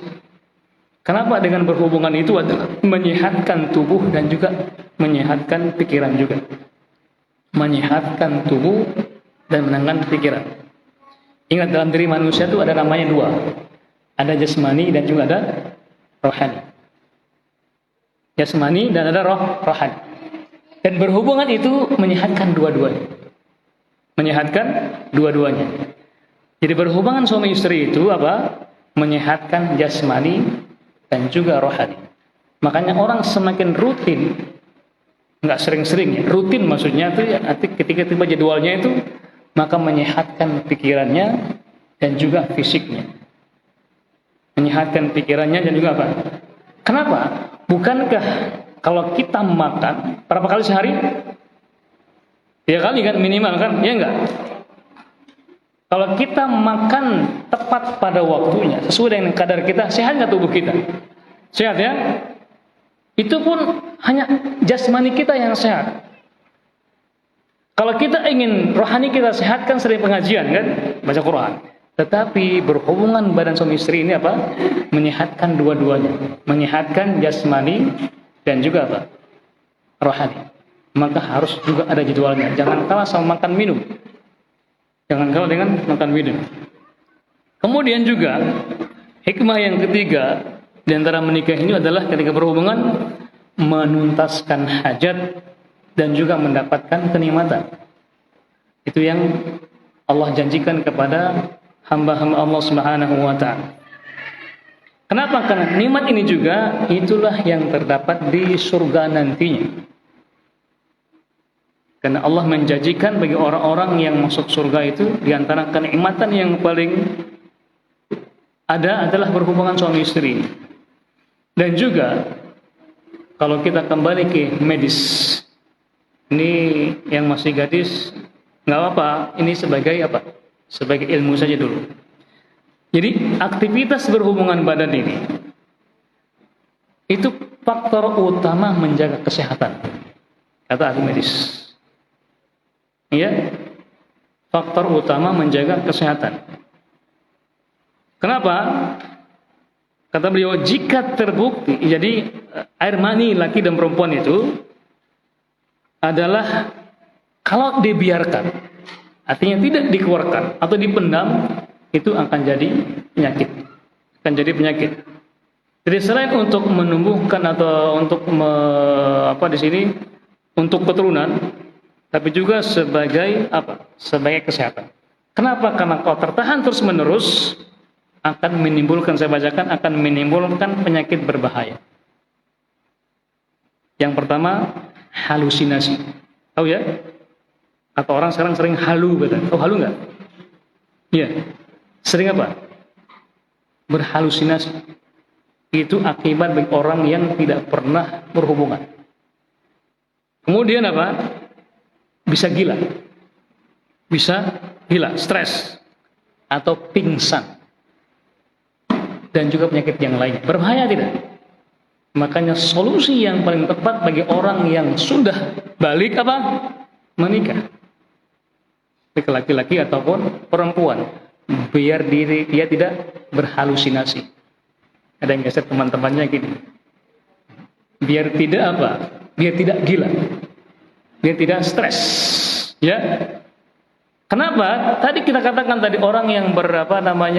Speaker 1: Kenapa? Dengan berhubungan itu adalah menyehatkan tubuh dan juga menyehatkan pikiran juga. Menyehatkan tubuh dan menenangkan pikiran. Ingat, dalam diri manusia itu ada namanya 2. Ada jasmani dan juga ada rohani. Jasmani dan ada rohani. Dan berhubungan itu menyehatkan dua-duanya. Menyehatkan dua-duanya. Jadi berhubungan suami istri itu apa? Menyehatkan jasmani dan juga rohani. Makanya orang semakin rutin, nggak sering-sering ya, rutin maksudnya itu ya, ketika tiba jadwalnya itu, maka menyehatkan pikirannya dan juga fisiknya. Menyehatkan pikirannya dan juga apa? Kenapa? Bukankah kalau kita makan berapa kali sehari? 3 kali kan minimal kan? Ya enggak? Kalau kita makan tepat pada waktunya, sesuai dengan kadar kita, sehat nggak tubuh kita? Sehat ya? Itu pun hanya jasmani kita yang sehat. Kalau kita ingin rohani kita sehat, kan sering pengajian kan? Baca Quran. Tetapi berhubungan badan suami istri ini apa? Menyehatkan dua-duanya. Menyehatkan jasmani dan juga apa? Rohani. Maka harus juga ada jadwalnya. Jangan kalah sama makan minum. Jangan kalah dengan makan minum. Kemudian juga hikmah yang ketiga di antara menikah ini adalah ketika berhubungan menuntaskan hajat dan juga mendapatkan kenikmatan. Itu yang Allah janjikan kepada hamba-hamba Allah Subhanahu wa taala. Kenapa? Karena nikmat ini juga itulah yang terdapat di surga nantinya. Karena Allah menjanjikan bagi orang-orang yang masuk surga itu, di antara kenikmatan yang paling ada adalah berhubungan suami istri. Dan juga kalau kita kembali ke medis, ini yang masih gadis nggak apa-apa, ini sebagai apa? Sebagai ilmu saja dulu. Jadi aktivitas berhubungan badan ini itu faktor utama menjaga kesehatan, kata ahli medis. Ya, faktor utama menjaga kesehatan. Kenapa? Kata beliau, jika terbukti, jadi air mani laki dan perempuan itu adalah kalau dibiarkan, artinya tidak dikeluarkan atau dipendam, itu akan jadi penyakit. Akan jadi penyakit. Jadi selain untuk menumbuhkan atau untuk di sini untuk keturunan, tapi juga sebagai apa? Sebagai kesehatan. Kenapa? Karena kalau tertahan terus-menerus akan menimbulkan, saya bacakan, akan menimbulkan penyakit berbahaya. Yang pertama, halusinasi. Tahu ya? Atau orang sekarang sering halu, tahu halu nggak? Iya. Sering apa? Berhalusinasi. Itu akibat bagi orang yang tidak pernah berhubungan. Kemudian apa? Bisa gila. Bisa gila, stres atau pingsan. Dan juga penyakit yang lain. Berbahaya tidak? Makanya solusi yang paling tepat bagi orang yang sudah balik apa? Menikah. Baik laki-laki ataupun perempuan. Biar dia tidak berhalusinasi. Ada yang geser teman-temannya gini. Biar tidak apa? Biar tidak gila. Biar tidak stres. Ya. Kenapa? Tadi kita katakan tadi orang yang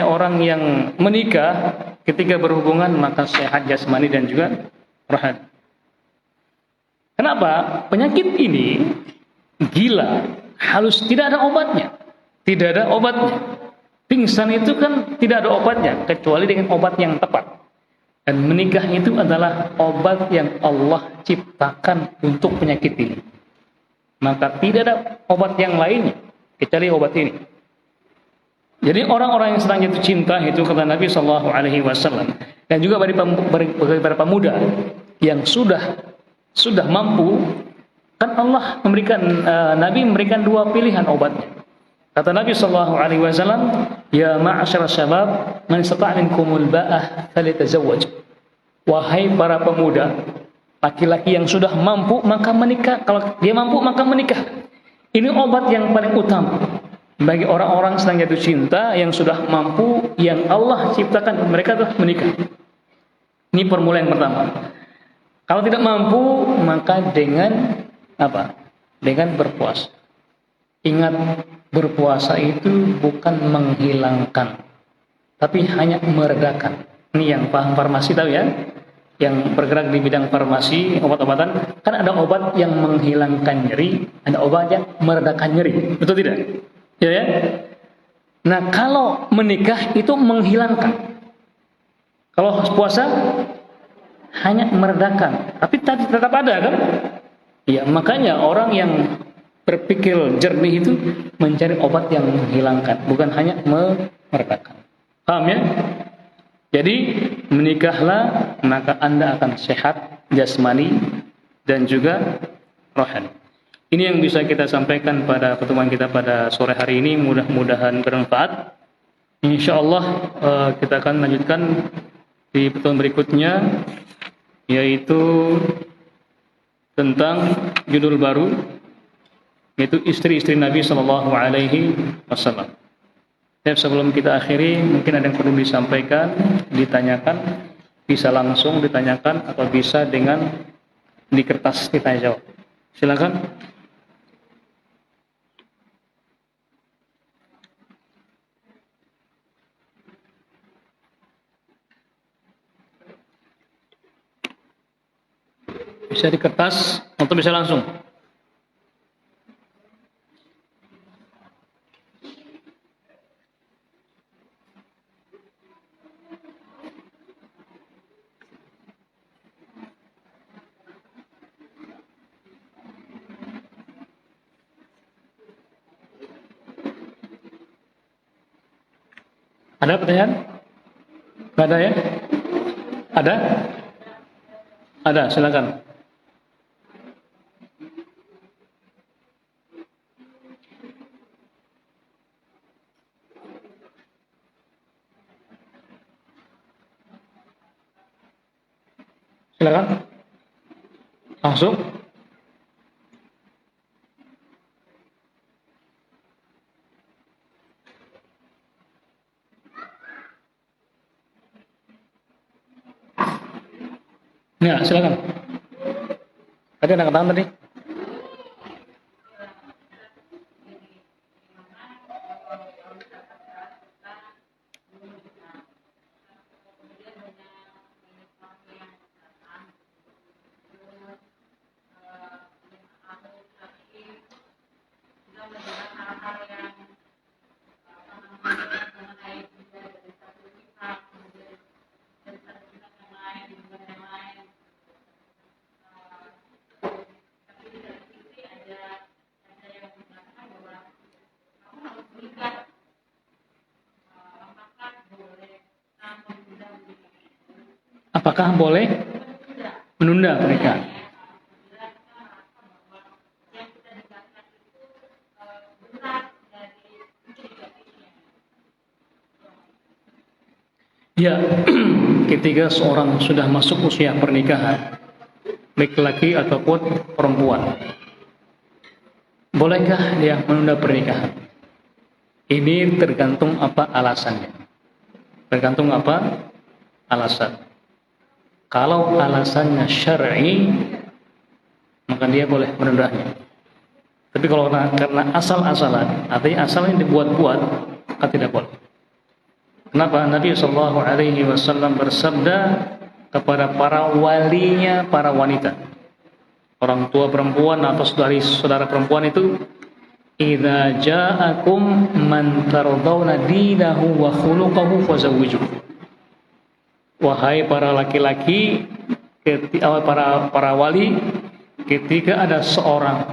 Speaker 1: orang yang menikah ketika berhubungan maka sehat jasmani dan juga rohani. Kenapa? Penyakit ini gila, halus, tidak ada obatnya. Tidak ada obatnya. Pingsan itu kan tidak ada obatnya kecuali dengan obat yang tepat. Dan menikah itu adalah obat yang Allah ciptakan untuk penyakit ini. Maka tidak ada obat yang lainnya kecuali obat ini. Jadi orang-orang yang sedang jatuh cinta itu kata Nabi Shallallahu Alaihi Wasallam dan juga bagi para pemuda yang sudah mampu, kan Allah memberikan Nabi memberikan dua pilihan obatnya. Kata Nabi Shallallahu Alaihi Wasallam, ya ma'asyar syabab, man istata'a minkumul ba'ah falyatazawwaj. Wahai para pemuda, laki-laki yang sudah mampu maka menikah. Kalau dia mampu maka menikah. Ini obat yang paling utama bagi orang-orang sedang jatuh cinta yang sudah mampu, yang Allah ciptakan mereka telah menikah. Ini formula yang pertama. Kalau tidak mampu maka dengan apa? Dengan berpuasa. Ingat, berpuasa itu bukan menghilangkan, tapi hanya meredakan. Ini yang paham farmasi tahu ya? Yang bergerak di bidang farmasi, obat-obatan, kan ada obat yang menghilangkan nyeri, ada obat yang meredakan nyeri. Betul tidak? Ya. Nah, kalau menikah itu menghilangkan. Kalau puasa hanya meredakan, tapi tetap ada kan? Ya, makanya orang yang berpikir jernih itu mencari obat yang menghilangkan, bukan hanya meredakan. Paham ya? Jadi menikahlah maka Anda akan sehat jasmani dan juga rohani. Ini yang bisa kita sampaikan pada pertemuan kita pada sore hari ini. Mudah-mudahan bermanfaat. InsyaAllah kita akan lanjutkan di pertemuan berikutnya, yaitu tentang judul baru, yaitu istri-istri Nabi Sallallahu Alaihi Wasallam. Sebelum kita akhiri, mungkin ada yang perlu disampaikan, ditanyakan, bisa langsung ditanyakan atau bisa dengan di kertas ditanya jawab. Silakan. Bisa di kertas atau bisa langsung. Ada pertanyaan? Tidak ada ya? Ada? Ada, silakan. Silakan. Langsung. Ya, silakan. Tadi ada katakan tadi. Apakah boleh menunda pernikahan? Ya, ketika seorang sudah masuk usia pernikahan, baik laki ataupun perempuan, bolehkah dia menunda pernikahan? Ini tergantung apa alasannya. Tergantung apa alasan. Kalau alasannya syar'i, maka dia boleh menundanya. Tapi kalau karena asal-asalan, artinya asalnya dibuat-buat, maka tidak boleh. Kenapa? Nabi SAW bersabda kepada para walinya, para wanita, orang tua perempuan atau saudara perempuan itu, "Idza ja'akum man tardawna dinahu wa khuluquhu fazawwijuhu." Wahai para laki-laki, para wali, ketika ada seorang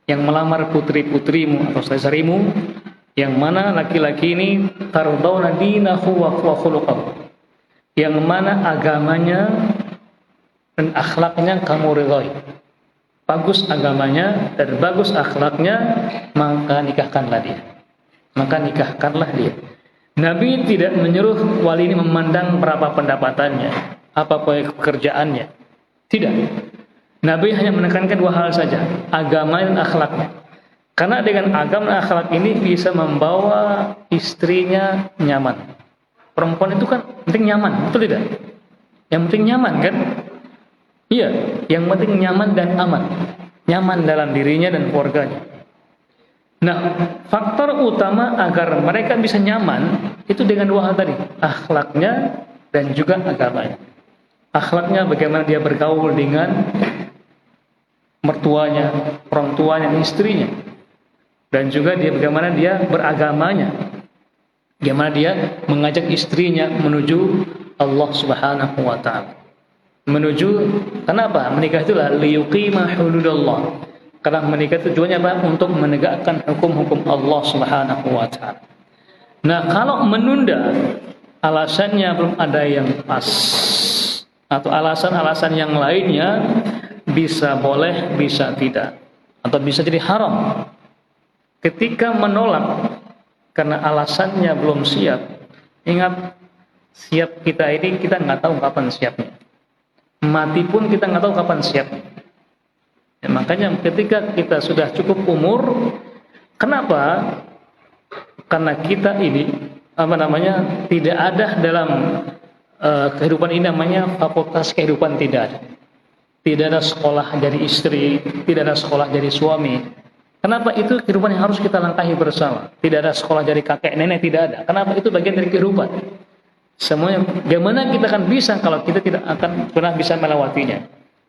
Speaker 1: yang melamar putri-putrimu atau saudarimu, yang mana laki-laki ini tardawna dinahu wa khuluquhu, yang mana agamanya dan akhlaknya kamu ridhoi, bagus agamanya dan bagus akhlaknya, maka nikahkanlah dia. Maka nikahkanlah dia. Nabi tidak menyuruh wali ini memandang berapa pendapatannya, apa pekerjaannya. Tidak. Nabi hanya menekankan dua hal saja, agama dan akhlaknya. Karena dengan agama dan akhlak ini bisa membawa istrinya nyaman. Perempuan itu kan penting nyaman, betul tidak? Yang penting nyaman kan? Iya, yang penting nyaman dan aman. Nyaman dalam dirinya dan keluarganya. Nah, faktor utama agar mereka bisa nyaman itu dengan dua hal tadi, akhlaknya dan juga agamanya. Akhlaknya bagaimana dia bergaul dengan mertuanya, orang tuanya, istrinya. Dan juga dia bagaimana dia beragamanya. Bagaimana dia mengajak istrinya menuju Allah Subhanahu wa taala. Menuju, kenapa? Menikah itulah liyuqima hududallah. Karena menikah tujuannya apa? Untuk menegakkan hukum-hukum Allah Subhanahu wa taala. Nah, kalau menunda alasannya belum ada yang pas atau alasan-alasan yang lainnya, bisa boleh, bisa tidak, atau bisa jadi haram. Ketika menolak karena alasannya belum siap, ingat, siap kita ini kita nggak tahu kapan siapnya. Mati pun kita nggak tahu kapan siapnya. Ya, makanya ketika kita sudah cukup umur, kenapa? Karena kita ini tidak ada dalam kehidupan ini namanya fakultas kehidupan, tidak ada. Tidak ada sekolah jadi istri, tidak ada sekolah jadi suami. Kenapa? Itu kehidupan yang harus kita langkahi bersama. Tidak ada sekolah jadi kakek nenek, tidak ada. Kenapa? Itu bagian dari kehidupan. Semuanya, bagaimana kita akan bisa kalau kita tidak akan pernah bisa melewatinya?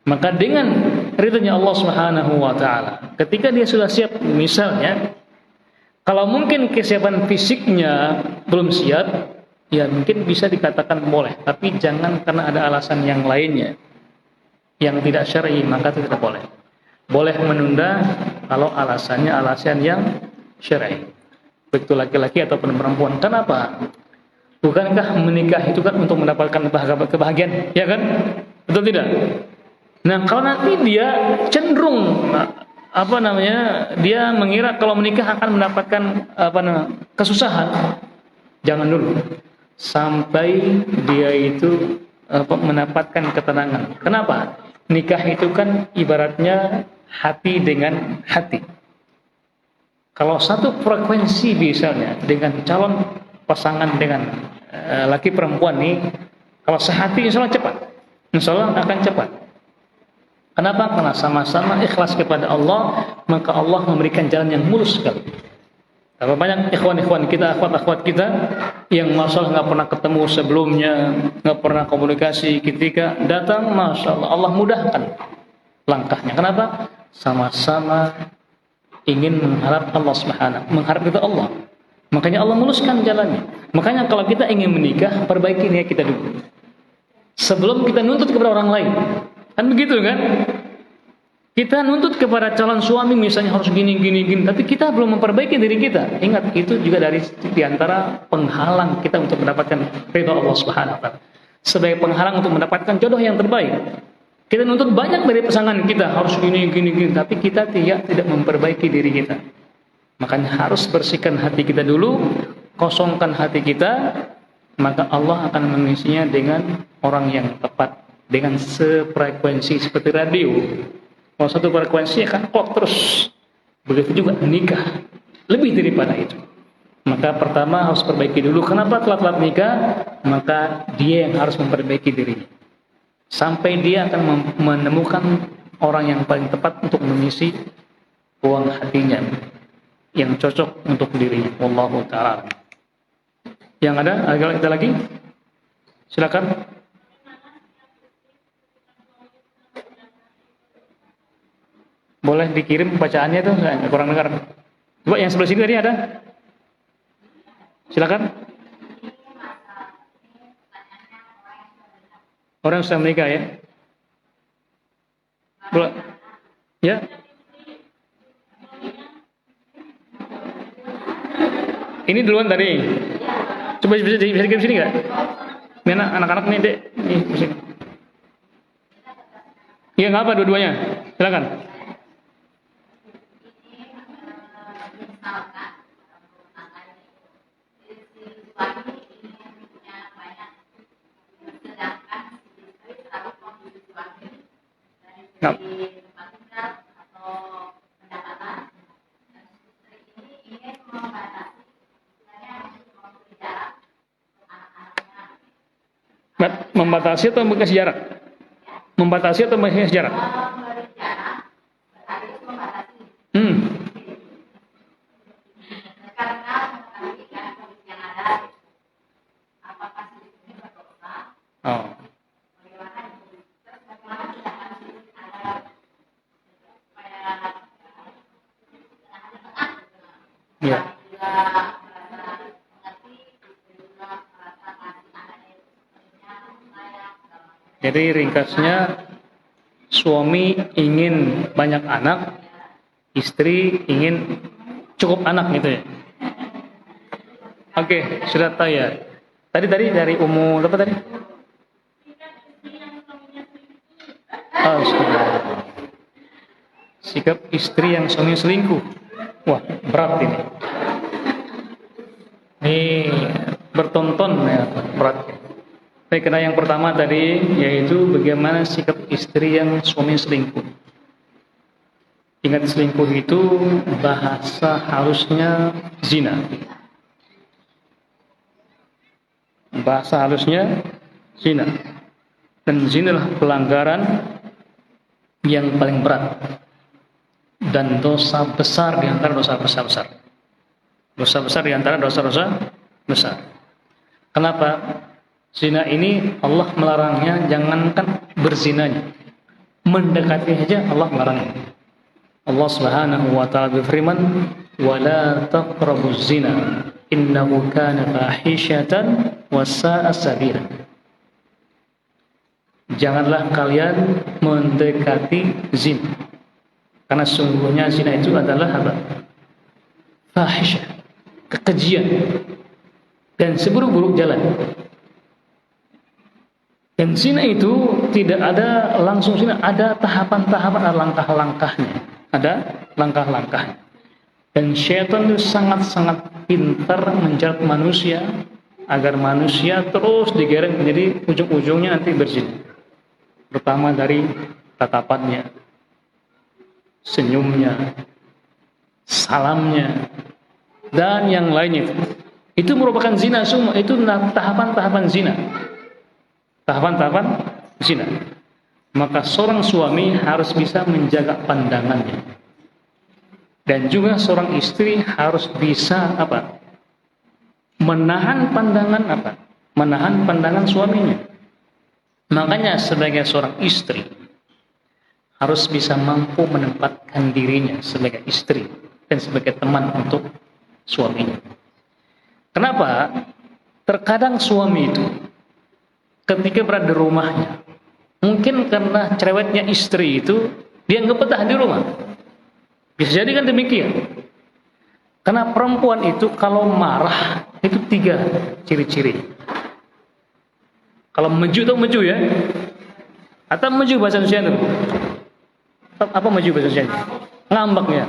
Speaker 1: Maka dengan ridhonya Allah Subhanahu wa taala, ketika dia sudah siap, misalnya kalau mungkin kesiapan fisiknya belum siap, ya mungkin bisa dikatakan boleh, tapi jangan karena ada alasan yang lainnya yang tidak syar'i, maka itu tidak boleh. Boleh menunda kalau alasannya alasan yang syar'i, baik itu laki-laki ataupun perempuan. Kenapa? Bukankah menikah itu kan untuk mendapatkan kebahagiaan, ya kan? Betul tidak? Nah, kalau nanti dia cenderung dia mengira kalau menikah akan mendapatkan kesusahan, jangan dulu sampai dia itu mendapatkan ketenangan. Kenapa? Nikah itu kan ibaratnya hati dengan hati. Kalau satu frekuensi misalnya dengan calon pasangan dengan laki perempuan nih, kalau sehati insya Allah cepat, insya Allah akan cepat. Kenapa? Karena sama-sama ikhlas kepada Allah, maka Allah memberikan jalan yang mulus sekali. Berapa banyak ikhwan-ikhwan kita, akhwat-akhwat kita yang masalah nggak pernah ketemu sebelumnya, nggak pernah komunikasi, ketika datang, masya Allah, Allah mudahkan langkahnya. Kenapa? Sama-sama ingin mengharap Allah Subhanahu, mengharap itu Allah. Makanya Allah muluskan jalannya. Makanya kalau kita ingin menikah, perbaiki niat kita dulu. Sebelum kita nuntut kepada orang lain. Kan begitu kan? Kita nuntut kepada calon suami misalnya harus gini, tapi kita belum memperbaiki diri kita. Ingat, itu juga di antara penghalang kita untuk mendapatkan ridha Allah Subhanahu wa taala. sebagai penghalang untuk mendapatkan jodoh yang terbaik. Kita nuntut banyak dari pasangan kita, harus gini, tapi kita tidak memperbaiki diri kita. Makanya harus bersihkan hati kita dulu, kosongkan hati kita, maka Allah akan mengisinya dengan orang yang tepat, dengan sefrekuensi seperti radio. Kalau satu frekuensi akan klop terus. Begitu juga nikah, lebih daripada itu. Maka pertama harus perbaiki dulu. Kenapa telat-telat nikah? Maka dia yang harus memperbaiki dirinya. Sampai dia akan menemukan orang yang paling tepat untuk mengisi ruang hatinya, yang cocok untuk dirinya. Wallahu ta'ala. Yang ada lagi? Silakan. Boleh dikirim bacaannya tuh, saya kurang dengar. Coba yang sebelah sini tadi ada. Silakan. Orang yang sudah menikah ya. Boleh. Ya. Ini duluan tadi. Coba bisa dikirim sini nggak? Mana anak-anak nih dek? Nih sini. Iya nggak apa dua-duanya. Silakan. Nah. Membatasi atau mengasih jarak? Membatasi atau mengasih jarak? Oh. Ya. Jadi ringkasnya, suami ingin banyak anak, istri ingin cukup anak gitu ya. Oke, sudah tahu ya. Tadi dari umur apa tadi? Oh, sikap istri yang suami selingkuh. Wah, berat ini. Ini bertonton ya, berat. Baik, karena yang pertama tadi yaitu bagaimana sikap istri yang suami selingkuh. Ingat, selingkuh itu bahasa halusnya zina. Bahasa halusnya zina. Dan zina adalah pelanggaran yang paling berat dan dosa besar di antara dosa-dosa besar. Dosa besar di antara dosa-dosa besar. Kenapa? Zina ini Allah melarangnya, jangankan berzinanya, mendekati saja Allah melarangnya. Allah Subhanahu wa taala berfirman, "Wa la taqrabuz zina, innahu kana fahishatan wa sa'a sabila." Janganlah kalian mendekati zina. Karena sungguhnya zina itu adalah apa? Fahisyah, kekejian, dan seburuk-buruk jalan. Dan zina itu tidak ada langsung zina, ada tahapan-tahapan, ada langkah-langkahnya. Ada langkah-langkahnya. Dan syaitan itu sangat-sangat pintar menjerat manusia agar manusia terus digeret menjadi ujung-ujungnya nanti berzina. Pertama dari tatapannya, senyumnya, salamnya, dan yang lainnya. Itu merupakan zina semua. Itu tahapan-tahapan zina. Tahapan-tahapan zina. Maka seorang suami harus bisa menjaga pandangannya. Dan juga seorang istri harus bisa apa? Menahan pandangan apa? Menahan pandangan suaminya. Makanya sebagai seorang istri harus bisa mampu menempatkan dirinya sebagai istri dan sebagai teman untuk suaminya. Kenapa? Terkadang suami itu ketika berada di rumahnya, mungkin karena cerewetnya istri itu, dia nggak betah di rumah. Bisa jadi kan demikian. Karena perempuan itu kalau marah, itu 3 ciri-ciri. Kalau meju itu meju ya. Atau meju bahasa Indonesia itu. Apa meju bahasa Indonesia? Ngambek ya.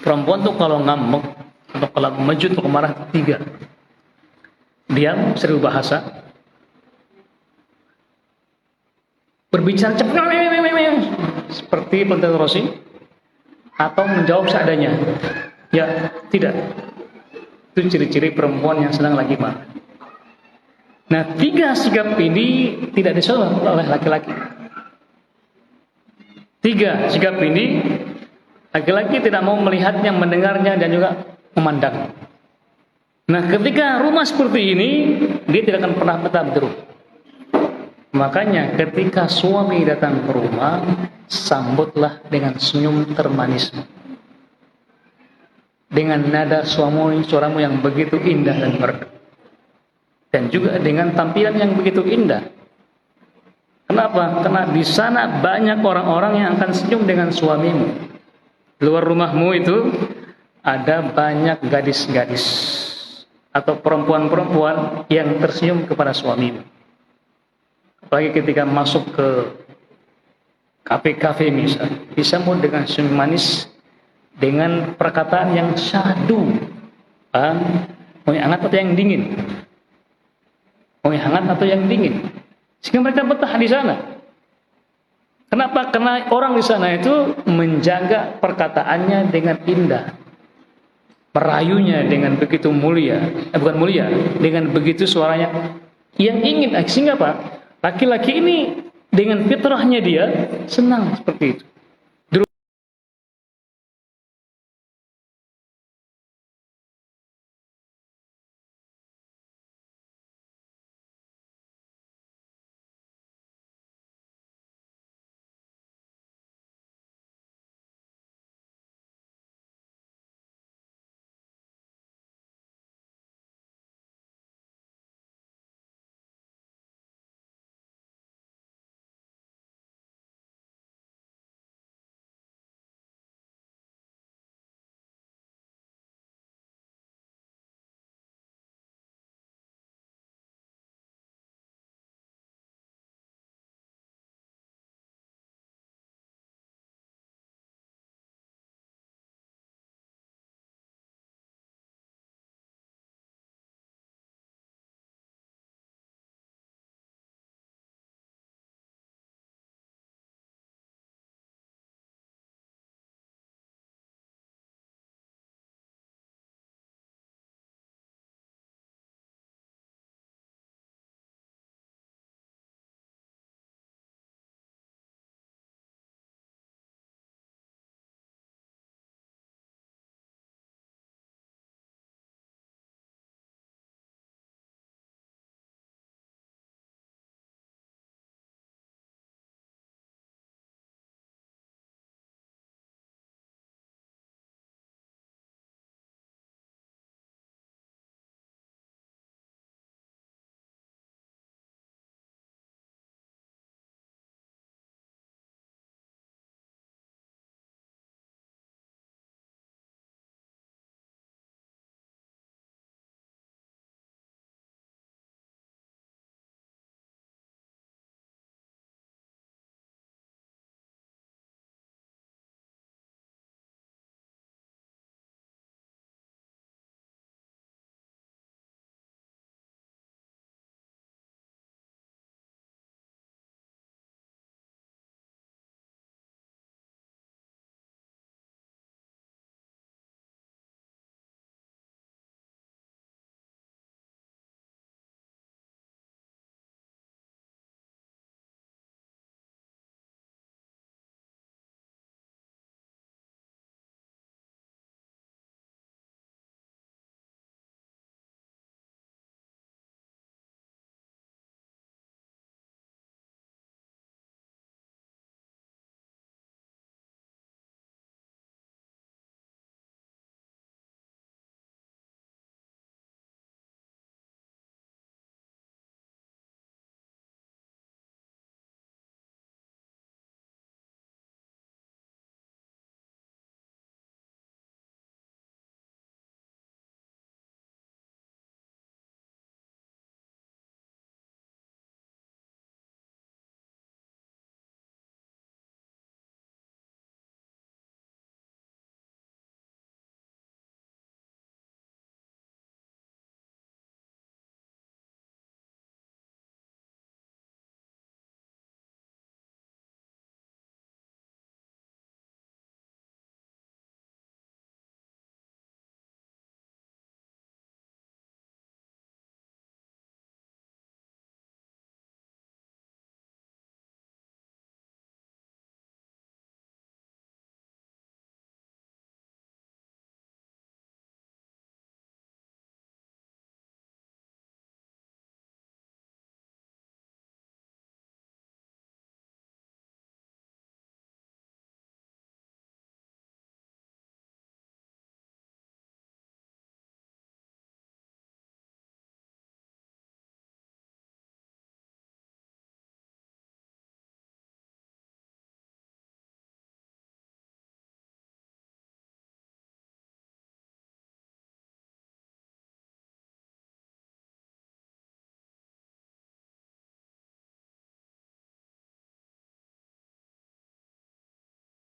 Speaker 1: Perempuan tuh kalau ngambek atau kalau meju atau marah 3. Diam 1000 bahasa. Berbicara cepat seperti Pentel Rossi atau menjawab seadanya. Ya, tidak. Itu ciri-ciri perempuan yang sedang lagi marah. Nah, 3 sikap ini tidak disoleh oleh laki-laki. 3 sikap ini laki-laki tidak mau melihatnya, mendengarnya, dan juga memandang. Nah, ketika rumah seperti ini, dia tidak akan pernah betah berumah. Makanya ketika suami datang ke rumah, sambutlah dengan senyum termanismu. Dengan nada suaramu yang begitu indah dan merdu. Dan juga dengan tampilan yang begitu indah. Kenapa? Karena di sana banyak orang-orang yang akan senyum dengan suamimu. Luar rumahmu itu ada banyak gadis-gadis atau perempuan-perempuan yang tersenyum kepada suamimu. Apalagi ketika masuk ke kafe-kafe misalnya, disambut dengan senyum manis, dengan perkataan yang syahdu. Mau yang hangat atau yang dingin? Mau yang hangat atau yang dingin? Sehingga mereka betah di sana. Kenapa? Karena orang di sana itu menjaga perkataannya dengan indah, merayunya dengan begitu mulia, bukan mulia, dengan begitu suaranya yang ingin. Sehingga apa? Laki-laki ini dengan fitrahnya dia senang seperti itu.